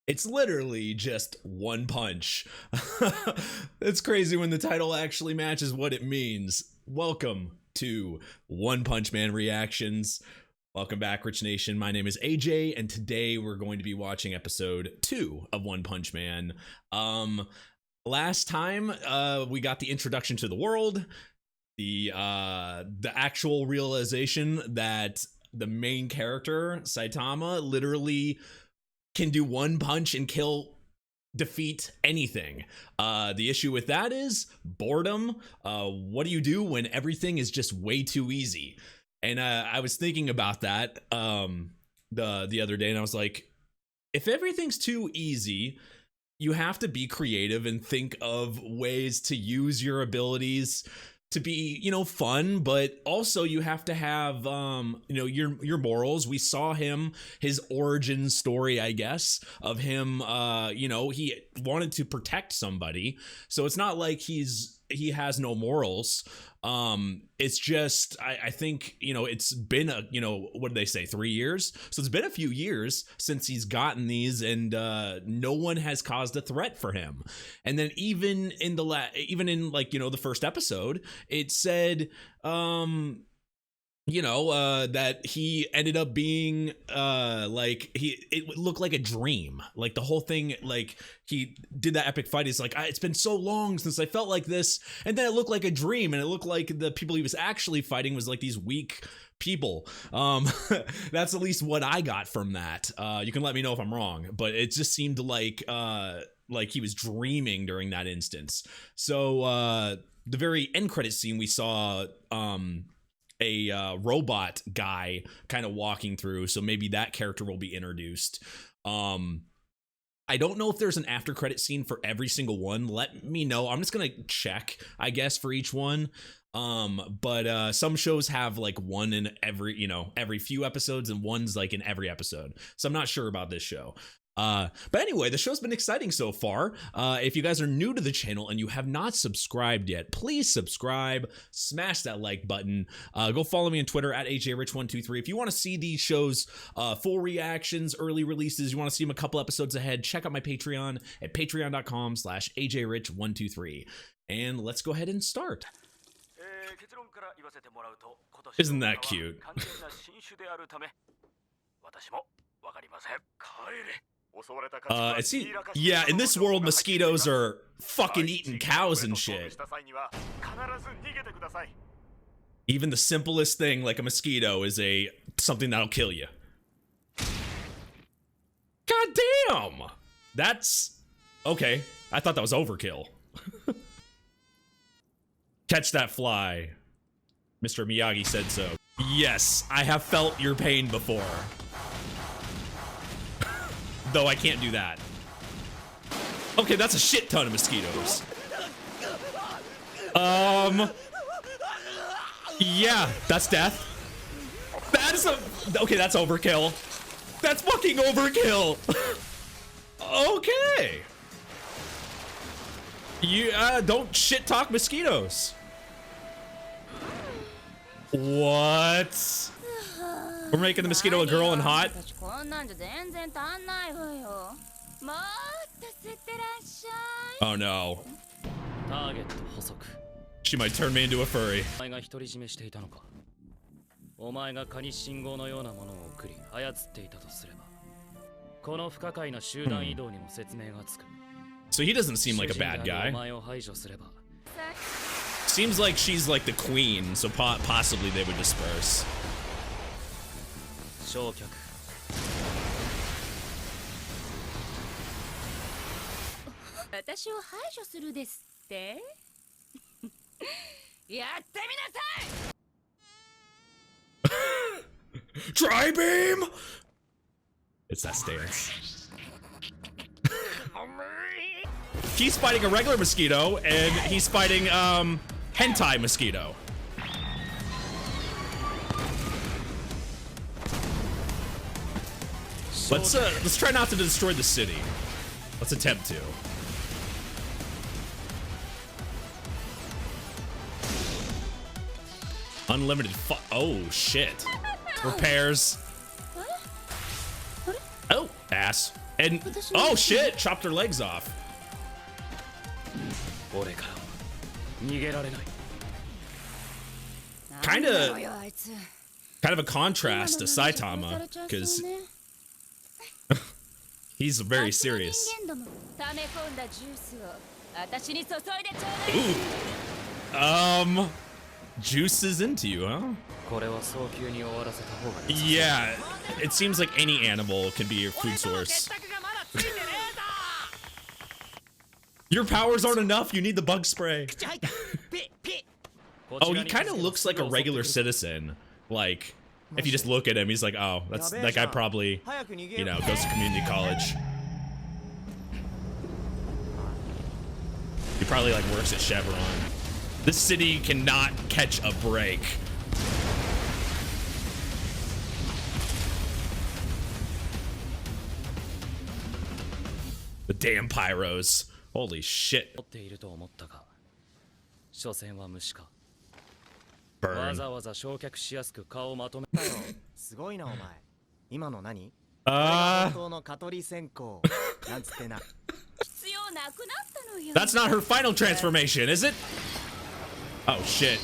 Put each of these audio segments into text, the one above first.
It's literally just one punch. It's crazy when the title actually matches what it means. Welcome to One Punch Man Reactions. Welcome back, Rich Nation. My name is AJ, and today we're going to be watching episode 2 of One Punch Man. Last time, we got the introduction to the world, the actual realization that the main character, Saitama, literally can do one punch and defeat anything. The issue with that is boredom. What do you do when everything is just way too easy? And I was thinking about that the other day, and I was like, if everything's too easy, you have to be creative and think of ways to use your abilities to be, fun, but also you have to have, your morals. We saw his origin story, I guess, of him, he wanted to protect somebody. So it's not like he has no morals. It's just, I think, it's been what did they say, 3 years? So it's been a few years since he's gotten these, and no one has caused a threat for him. And then even in the first episode, it said, that he ended up being it looked like a dream. Like the whole thing, like he did that epic fight. It's like, it's been so long since I felt like this, and then it looked like a dream, and it looked like the people he was actually fighting was like these weak people. That's at least what I got from that. You can let me know if I'm wrong, but it just seemed like he was dreaming during that instance. So the very end credit scene, we saw a robot guy kind of walking through, so maybe that character will be introduced. I don't know if there's an after credit scene for every single one. Let me know. I'm just gonna check, I guess, for each one. But some shows have like one in every few episodes, and one's like in every episode, so I'm not sure about this show. But anyway, the show's been exciting so far. If you guys are new to the channel and you have not subscribed yet, please subscribe, smash that like button, go follow me on Twitter at ajrich123. If you want to see these shows, full reactions, early releases, you want to see them a couple episodes ahead, check out my Patreon at patreon.com/ajrich123. And let's go ahead and start. Isn't that cute? Yeah, in this world, mosquitoes are fucking eating cows and shit. Even the simplest thing, like a mosquito, is something that'll kill you. God damn! That's okay. I thought that was overkill. Catch that fly. Mr. Miyagi said so. Yes, I have felt your pain before. Though I can't do that. Okay, that's a shit ton of mosquitoes. Yeah, that's death. That is okay, that's overkill. That's fucking overkill. Okay. You don't shit talk mosquitoes. What? We're making the mosquito a girl and hot. Oh no. She might turn me into a furry. So he doesn't seem like a bad guy. Seems like she's like the queen, so possibly they would disperse. Tri-beam! It's that stance. He's fighting a regular mosquito, and he's fighting hentai mosquito. Let's try not to destroy the city. Let's attempt to. Unlimited oh shit. Repairs. Oh, ass. And oh shit, chopped her legs off. Kind of a contrast to Saitama, because he's very serious. Ooh. Juice is into you, huh? Yeah, it seems like any animal can be your food source. Your powers aren't enough, you need the bug spray. Oh, he kind of looks like a regular citizen. Like, if you just look at him, he's like, oh, that guy probably, you know, goes to community college. He probably like works at Chevron. This city cannot catch a break. The damn pyros. Holy shit. Burn. That's not her final transformation, is it? Oh shit.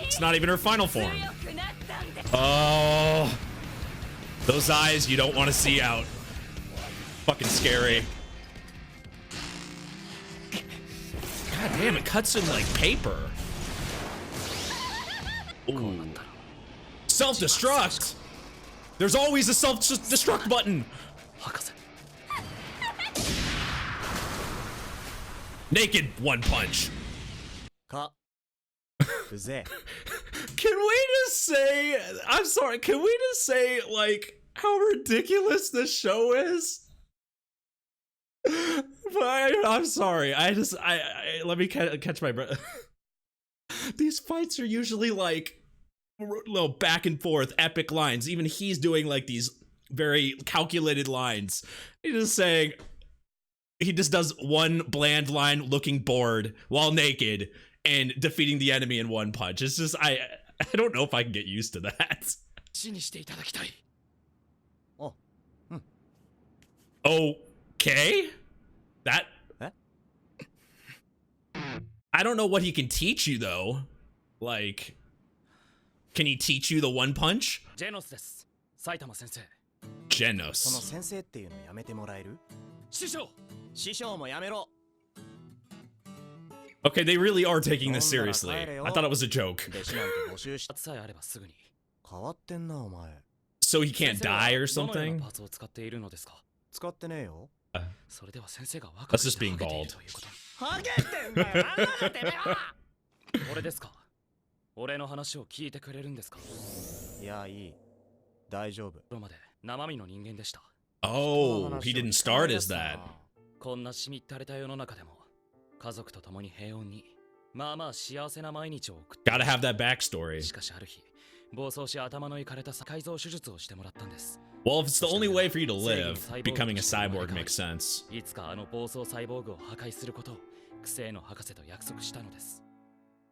It's not even her final form. Oh, those eyes you don't want to see out. Fucking scary. God damn, it cuts in like paper. Ooh. Self-destruct. There's always a self-destruct button. Naked one punch. Can we just say, I'm sorry, can we just say like how ridiculous this show is? I'm sorry. I let me catch my breath. These fights are usually like little back and forth epic lines. Even he's doing like these very calculated lines. He's just saying, he just does one bland line looking bored while naked and defeating the enemy in one punch. It's just, I don't know if I can get used to that. Okay? That... I don't know what he can teach you though. Like, can he teach you the one punch? Genos. Okay, they really are taking this seriously. I thought it was a joke. So he can't die or something? That's just being bald. Oh, he didn't start as that. Gotta have that backstory. Well, if it's the only way for you to live, becoming a cyborg makes sense.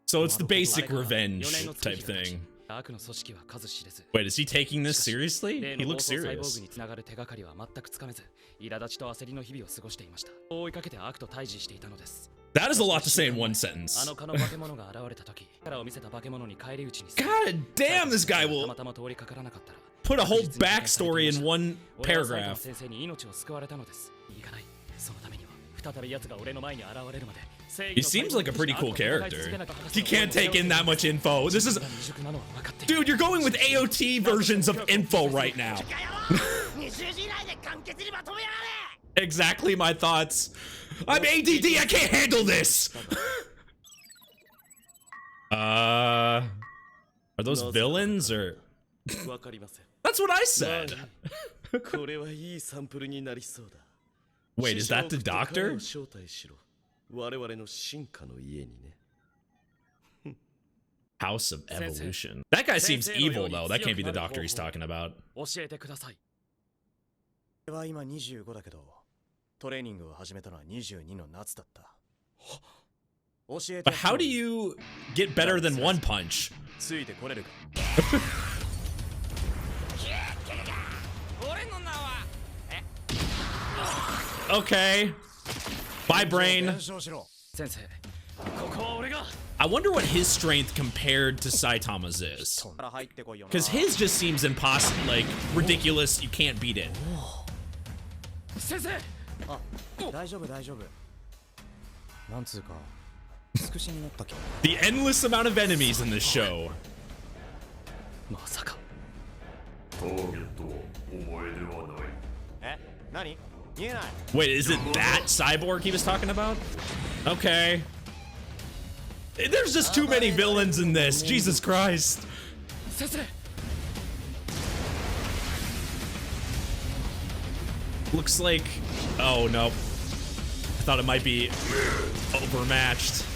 So it's the basic revenge type thing. Wait, is he taking this seriously? He looks serious. That is a lot to say in one sentence. God damn, this guy will put a whole backstory in one paragraph. He seems like a pretty cool character. He can't take in that much info. This is... Dude, you're going with AOT versions of info right now. Exactly my thoughts. I'm ADD, I can't handle this! Are those villains or... That's what I said! Wait, is that the doctor? House of Evolution. That guy seems evil though, that can't be the doctor he's talking about. But how do you get better than one punch? Okay. Bye, brain. I wonder what his strength compared to Saitama's is. Because his just seems impossible, like, ridiculous. You can't beat it. The endless amount of enemies in this show. Wait, is it that cyborg he was talking about? Okay. There's just too many villains in this. Jesus Christ. Looks like... Oh, no. I thought it might be overmatched.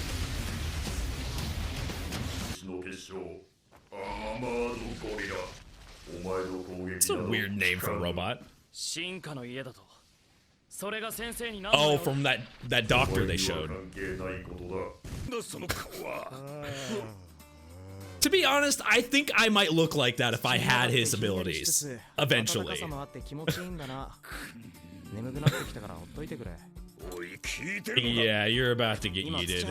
It's a weird name for a robot. Oh, from that doctor they showed. To be honest, I think I might look like that if I had his abilities. Eventually. Yeah, you're about to get yeeted.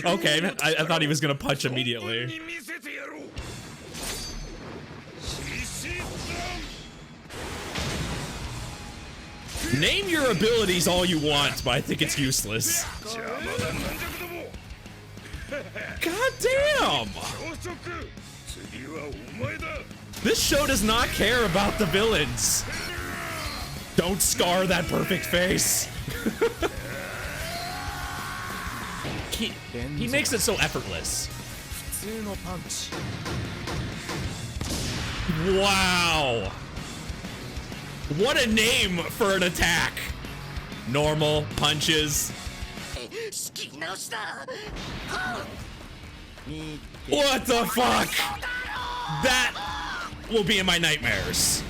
Okay, I thought he was gonna punch immediately. Name your abilities all you want, but I think it's useless. God damn! This show does not care about the villains. Don't scar that perfect face. He makes it so effortless. Wow. What a name for an attack. Normal punches. What the fuck? That will be in my nightmares.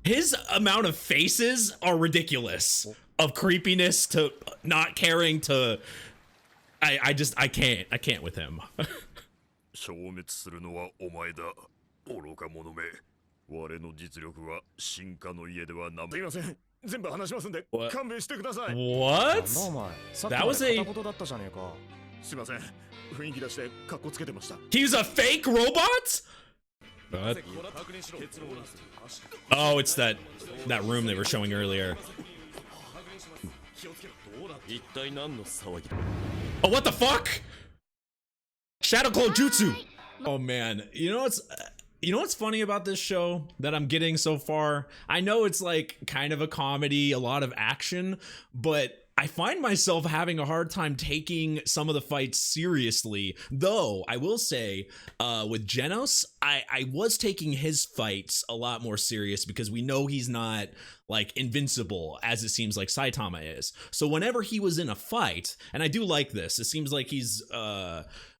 His amount of faces are ridiculous. Of creepiness to not caring to... I can't with him. What? That was a... He's a fake robot? What? Oh, it's that room they were showing earlier. Oh, what the fuck? Shadow Clone Jutsu. Oh man, you know what's funny about this show that I'm getting so far? I know it's like kind of a comedy, a lot of action, but I find myself having a hard time taking some of the fights seriously. Though I will say, with Genos, I was taking his fights a lot more serious because we know he's not like invincible as it seems like Saitama is. So whenever he was in a fight, and I do like this, it seems like he's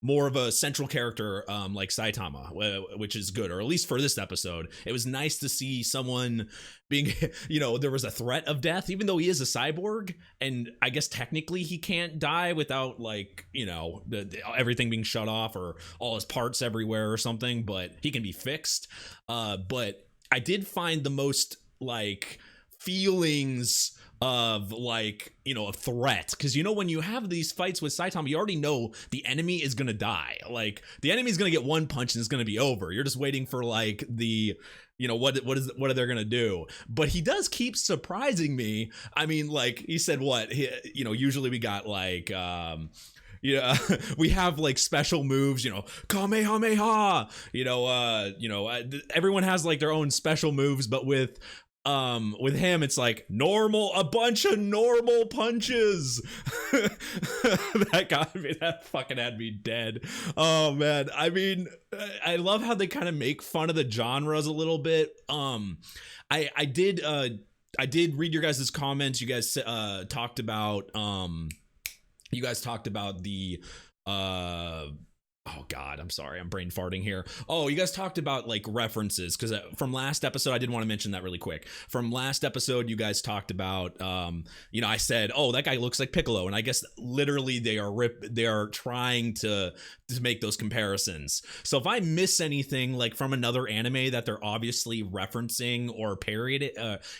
more of a central character like Saitama, which is good, or at least for this episode. It was nice to see someone being, there was a threat of death, even though he is a cyborg, and I guess technically he can't die without like, everything being shut off or all his parts everywhere or something, but he can be fixed. But I did find the most like feelings of like, a threat, because when you have these fights with Saitama, you already know the enemy is gonna die. Like the enemy is gonna get one punch and it's gonna be over. You're just waiting for like the what are they gonna do? But he does keep surprising me. I mean, like he said, usually we got like we have like special moves, Kamehameha, everyone has like their own special moves, but with him it's like a bunch of normal punches. That fucking had me dead. Oh man, I mean, I love how they kind of make fun of the genres a little bit. I did read your guys' comments. You guys talked about the oh God, I'm sorry, I'm brain farting here. Oh, you guys talked about like references, because from last episode, I did want to mention that really quick. From last episode, you guys talked about, I said, oh, that guy looks like Piccolo, and I guess literally they are trying to make those comparisons. So if I miss anything like from another anime that they're obviously referencing or parody,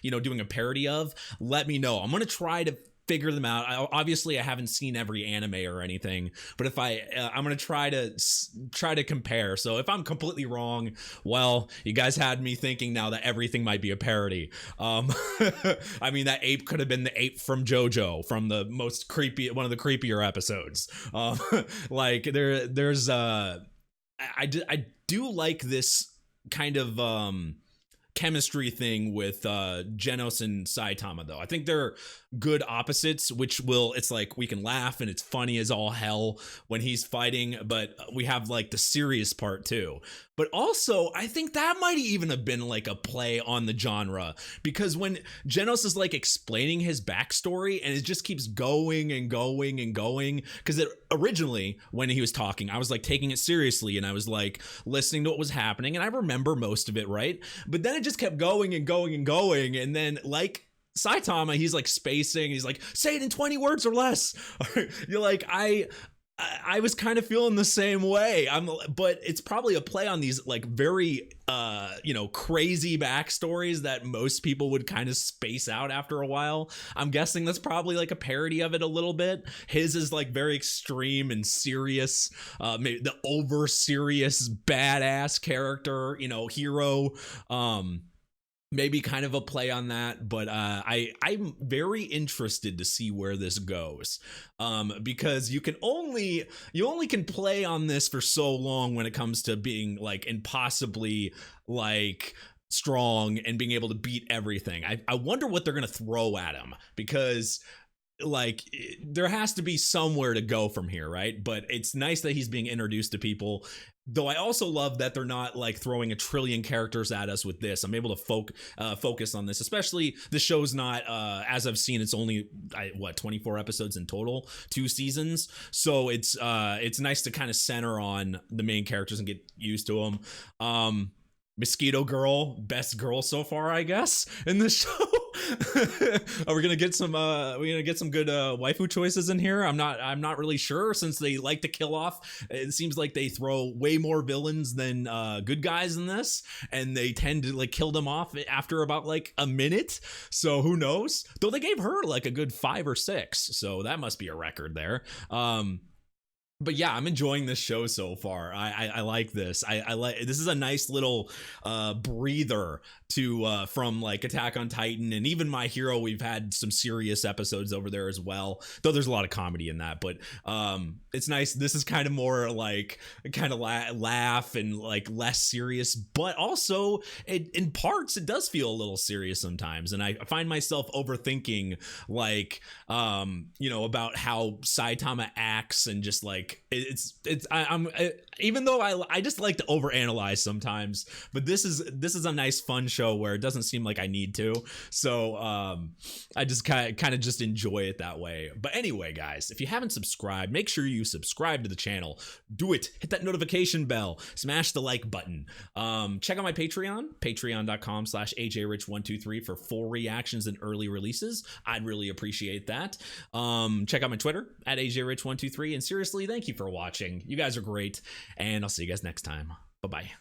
doing a parody of, let me know. I'm gonna try to figure them out. Obviously I haven't seen every anime or anything, but if I'm gonna try to compare. So if I'm completely wrong, well, you guys had me thinking now that everything might be a parody. I mean, that ape could have been the ape from JoJo, from the most creepy, one of the creepier episodes. Like there's I do like this kind of chemistry thing with Genos and Saitama, though. I think they're good opposites, it's like we can laugh and it's funny as all hell when he's fighting, but we have like the serious part too. But also, I think that might even have been like a play on the genre, because when Genos is like explaining his backstory and it just keeps going and going and going, because originally when he was talking, I was like taking it seriously and I was like listening to what was happening and I remember most of it, right? But then it just kept going and going and going, and then like Saitama, he's like spacing, he's like, say it in 20 words or less. You're like, I was kind of feeling the same way. But it's probably a play on these like very crazy backstories that most people would kind of space out after a while. I'm guessing that's probably like a parody of it a little bit. His is like very extreme and serious, maybe the over serious badass character, hero. Maybe kind of a play on that, but I'm very interested to see where this goes, because you only can play on this for so long when it comes to being like impossibly like strong and being able to beat everything. I wonder what they're gonna throw at him, because like there has to be somewhere to go from here, right? But it's nice that he's being introduced to people, though. I also love that they're not like throwing a trillion characters at us with this. I'm able to focus on this, especially the show's not as I've seen, it's only 24 episodes in total, 2 seasons, so it's nice to kind of center on the main characters and get used to them. Mosquito girl, best girl so far, I guess, in this show. Are we gonna get some good waifu choices in here? I'm not really sure, since they like to kill off. It seems like they throw way more villains than good guys in this, and they tend to like kill them off after about like a minute. So who knows? Though they gave her like a good 5 or 6, so that must be a record there. But yeah, I'm enjoying this show so far. I like this. I like, this is a nice little breather to from like Attack on Titan and even My Hero. We've had some serious episodes over there as well, though there's a lot of comedy in that. But it's nice. This is kind of more like kind of laugh and like less serious, but also in parts it does feel a little serious sometimes. And I find myself overthinking like about how Saitama acts, and just like even though I just like to overanalyze sometimes, but this is a nice fun show where it doesn't seem like I need to, so I just kind of just enjoy it that way. But anyway, guys, if you haven't subscribed, make sure you subscribe to the channel. Do it. Hit that notification bell, smash the like button. Check out my patreon.com/ajrich123 for full reactions and early releases. I'd really appreciate that. Check out my Twitter @ajrich123, and seriously, thank you for watching. You guys are great, and I'll see you guys next time. Bye-bye.